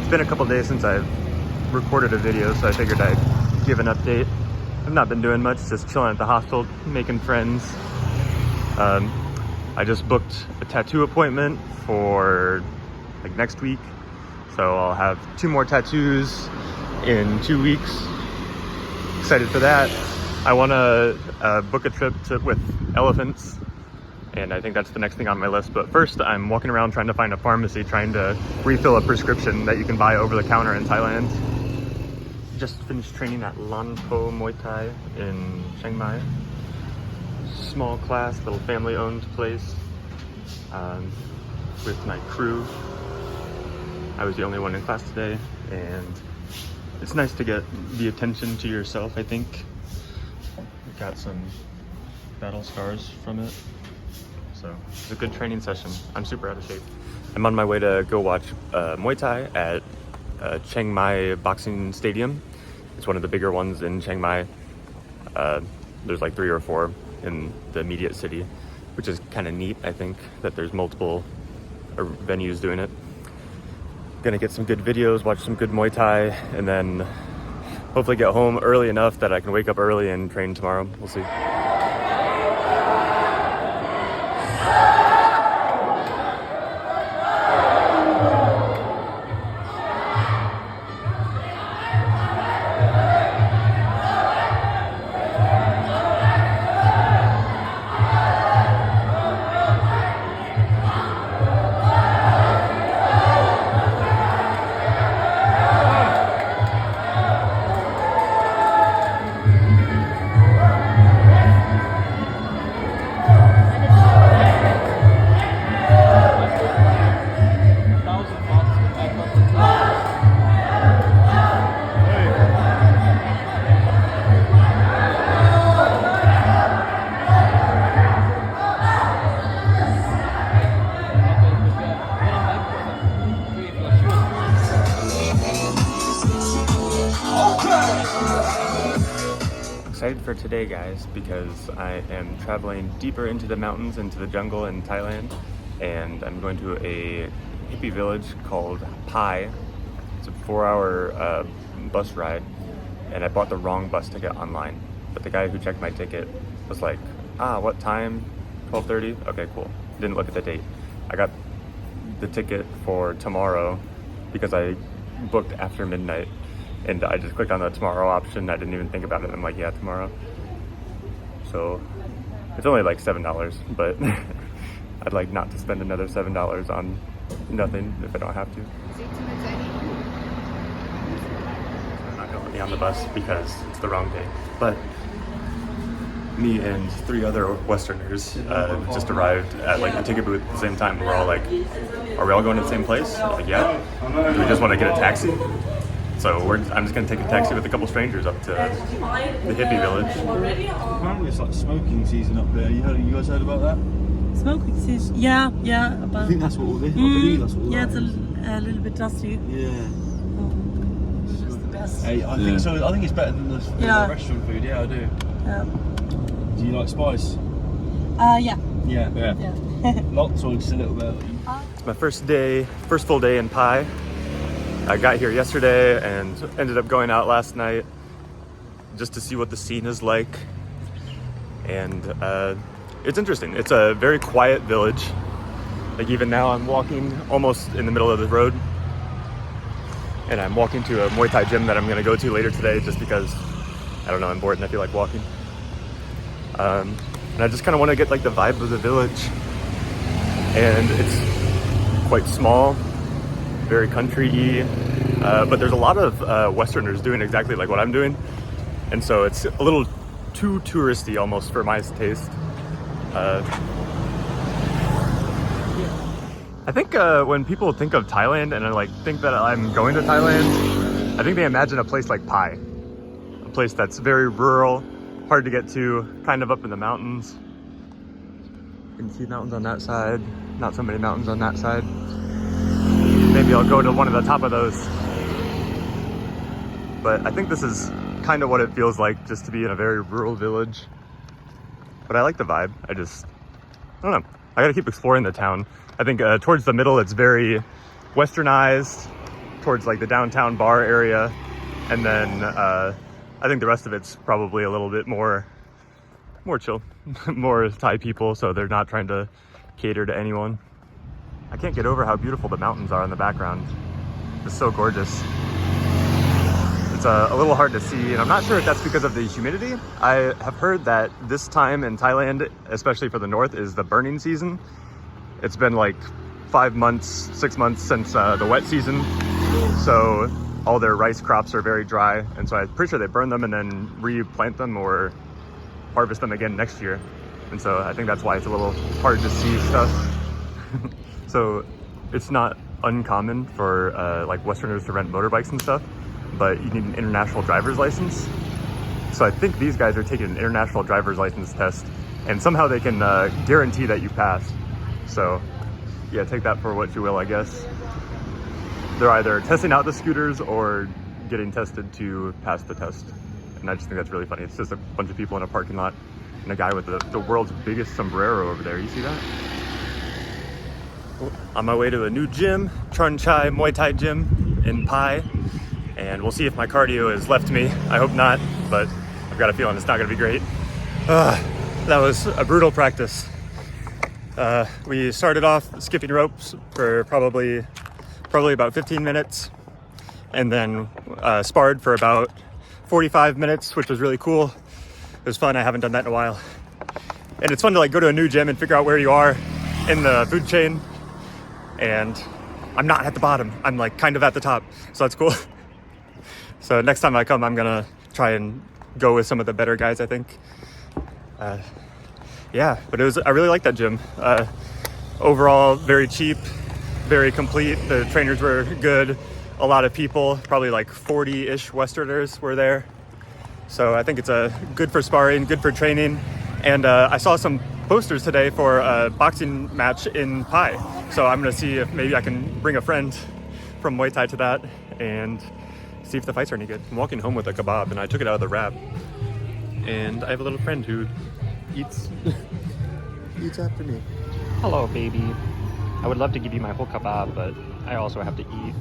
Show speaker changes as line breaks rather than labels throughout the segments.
It's been a couple days since I've recorded a video, so I figured I'd give an update. I've not been doing much, just chilling at the hostel, making friends. I just booked a tattoo appointment for like next week, so I'll have 2 more tattoos in 2 weeks. Excited for that. I want to book a trip with elephants, and I think that's the next thing on my list. But first, I'm walking around trying to find a pharmacy, trying to refill a prescription that you can buy over the counter in Thailand. Just finished training at Lan Po Muay Thai in Chiang Mai. Small class, little family-owned place with my crew. I was the only one in class today, and it's nice to get the attention to yourself, I think. I got some battle scars from it. So it's a good training session. I'm super out of shape. I'm on my way to go watch Muay Thai at Chiang Mai Boxing Stadium. It's one of the bigger ones in Chiang Mai. There's like 3 or 4 in the immediate city, which is kind of neat, I think, that there's multiple venues doing it. Gonna get some good videos, watch some good Muay Thai, and then hopefully get home early enough that I can wake up early and train tomorrow. We'll see. Excited for today, guys, because I am traveling deeper into the mountains, into the jungle in Thailand, and I'm going to a hippie village called Pai. It's a 4-hour bus ride, and I bought the wrong bus ticket online. But the guy who checked my ticket was like, what time? 12:30? Okay, cool. Didn't look at the date. I got the ticket for tomorrow because I booked after midnight. And I just clicked on the tomorrow option. I didn't even think about it. I'm like, yeah, tomorrow. So it's only like $7, but I'd like not to spend another $7 on nothing if I don't have to. They're not gonna put me on the bus because it's the wrong day. But me and 3 other Westerners just arrived at like the ticket booth at the same time. We're all like, are we all going to the same place? I'm like, yeah. Do we just want to get a taxi? So I'm just going to take a taxi with a couple strangers up to the hippie village.
Apparently it's like smoking season up there. You guys heard about that?
Smoking season? Yeah.
I think that's what all this. I believe that's what all
Yeah,
that
it's
is.
a little bit dusty.
Yeah.
It's just the best.
Hey, I think so. I think it's better than the restaurant food. Yeah, I do.
Yeah.
Do you like spice?
Yeah.
Yeah. Lots or just a little bit?
It's my first full day in Pai. I got here yesterday and ended up going out last night just to see what the scene is like. And it's interesting. It's a very quiet village. Like even now I'm walking almost in the middle of the road. And I'm walking to a Muay Thai gym that I'm going to go to later today just because, I don't know, I'm bored and I feel like walking. And I just kind of want to get like the vibe of the village. And it's quite small. Very country-y, but there's a lot of Westerners doing exactly like what I'm doing, and so it's a little too touristy almost for my taste. I think when people think of Thailand and I think that I'm going to Thailand, I think they imagine a place like Pai, a place that's very rural, hard to get to, kind of up in the mountains. You can see mountains on that side, not so many mountains on that side. Maybe I'll go to one of the top of those. But I think this is kind of what it feels like just to be in a very rural village. But I like the vibe. I don't know. I gotta keep exploring the town. I think towards the middle it's very westernized. towards like the downtown bar area, and then I think the rest of it's probably a little bit more chill, more Thai people, so they're not trying to cater to anyone. I can't get over how beautiful the mountains are in the background. It's so gorgeous. It's a little hard to see, and I'm not sure if that's because of the humidity. I have heard that this time in Thailand, especially for the north, is the burning season. It's been like 5 months, 6 months since the wet season, so all their rice crops are very dry, and so I'm pretty sure they burn them and then replant them or harvest them again next year. And so I think that's why it's a little hard to see stuff. So it's not uncommon for like Westerners to rent motorbikes and stuff, but you need an international driver's license. So I think these guys are taking an international driver's license test, and somehow they can guarantee that you pass. So yeah, take that for what you will, I guess. They're either testing out the scooters or getting tested to pass the test. And I just think that's really funny. It's just a bunch of people in a parking lot and a guy with the world's biggest sombrero over there. You see that? On my way to a new gym, Chun Chai Muay Thai gym in Pai. And we'll see if my cardio has left me. I hope not, but I've got a feeling it's not gonna be great. That was a brutal practice. We started off skipping ropes for probably about 15 minutes, and then sparred for about 45 minutes, which was really cool. It was fun. I haven't done that in a while. And it's fun to like go to a new gym and figure out where you are in the food chain. And I'm not at the bottom. I'm like kind of at the top. So that's cool. So next time I come, I'm gonna try and go with some of the better guys, I think. Yeah, but I really like that gym. Overall, very cheap, very complete. The trainers were good. A lot of people, probably like 40-ish Westerners were there. So I think it's good for sparring, good for training. And I saw some posters today for a boxing match in Pai. So I'm gonna see if maybe I can bring a friend from Muay Thai to that and see if the fights are any good. I'm walking home with a kebab and I took it out of the wrap. And I have a little friend who eats after me. Hello, baby. I would love to give you my whole kebab, but I also have to eat.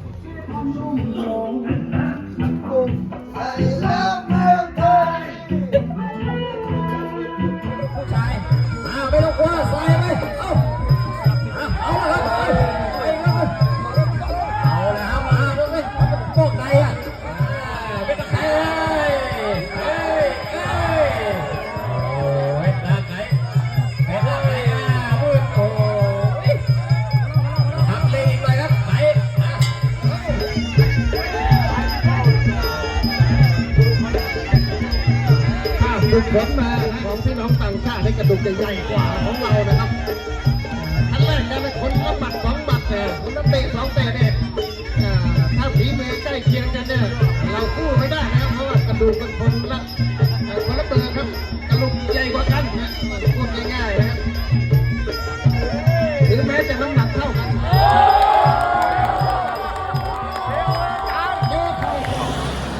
ผลมาของพี่น้องต่างชาติให้กระดูกใหญ่กว่าของเรานะครับขั้นแรกจะเป็นคนละหมัด2 หมัดเนี่ยคนละเตะ2 เตะเนี่ยถ้าฝีมือใกล้เคียงกันเนี่ยเราสู้ไม่ได้นะครับเพราะว่ากระดูกเป็นคนละเบอร์ครับกระดูกใหญ่กว่ากันนะพูดง่ายๆนะครับถึงแม้จะน้ำหนักเท่ากัน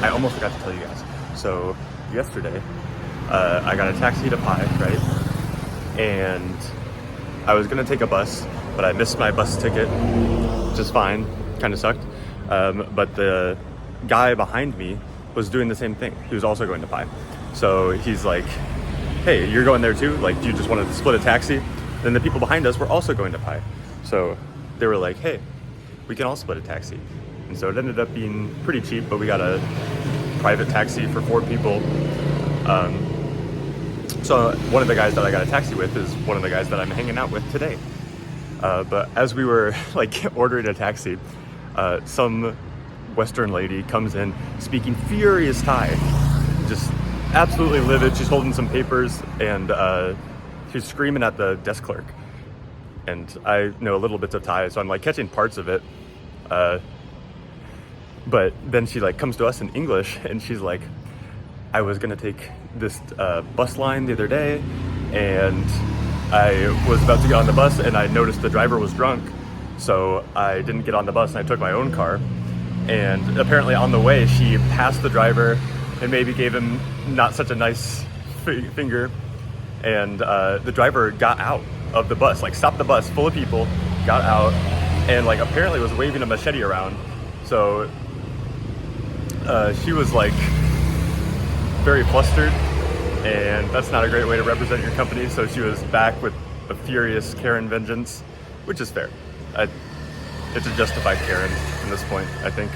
I almost forgot to tell you guys. So yesterday, I got a taxi to Pai, right? And I was gonna take a bus, but I missed my bus ticket, which is fine, kind of sucked. But the guy behind me was doing the same thing. He was also going to Pai. So he's like, hey, you're going there too? Like, do you just want to split a taxi? Then the people behind us were also going to Pai. So they were like, hey, we can all split a taxi. And so it ended up being pretty cheap, but we got a private taxi for 4 people. So one of the guys that I got a taxi with is one of the guys that I'm hanging out with today. But as we were like ordering a taxi, some Western lady comes in speaking furious Thai, just absolutely livid. She's holding some papers and she's screaming at the desk clerk. And I know a little bits of Thai, so I'm like catching parts of it. But then she like comes to us in English and she's like, I was gonna take this bus line the other day and I was about to get on the bus and I noticed the driver was drunk. So I didn't get on the bus and I took my own car. And apparently on the way, she passed the driver and maybe gave him not such a nice finger. And the driver got out of the bus, like stopped the bus full of people, got out and like apparently was waving a machete around. So she was like very flustered, and that's not a great way to represent your company. So she was back with a furious Karen vengeance, which is fair. It's a justified Karen in this point, I think.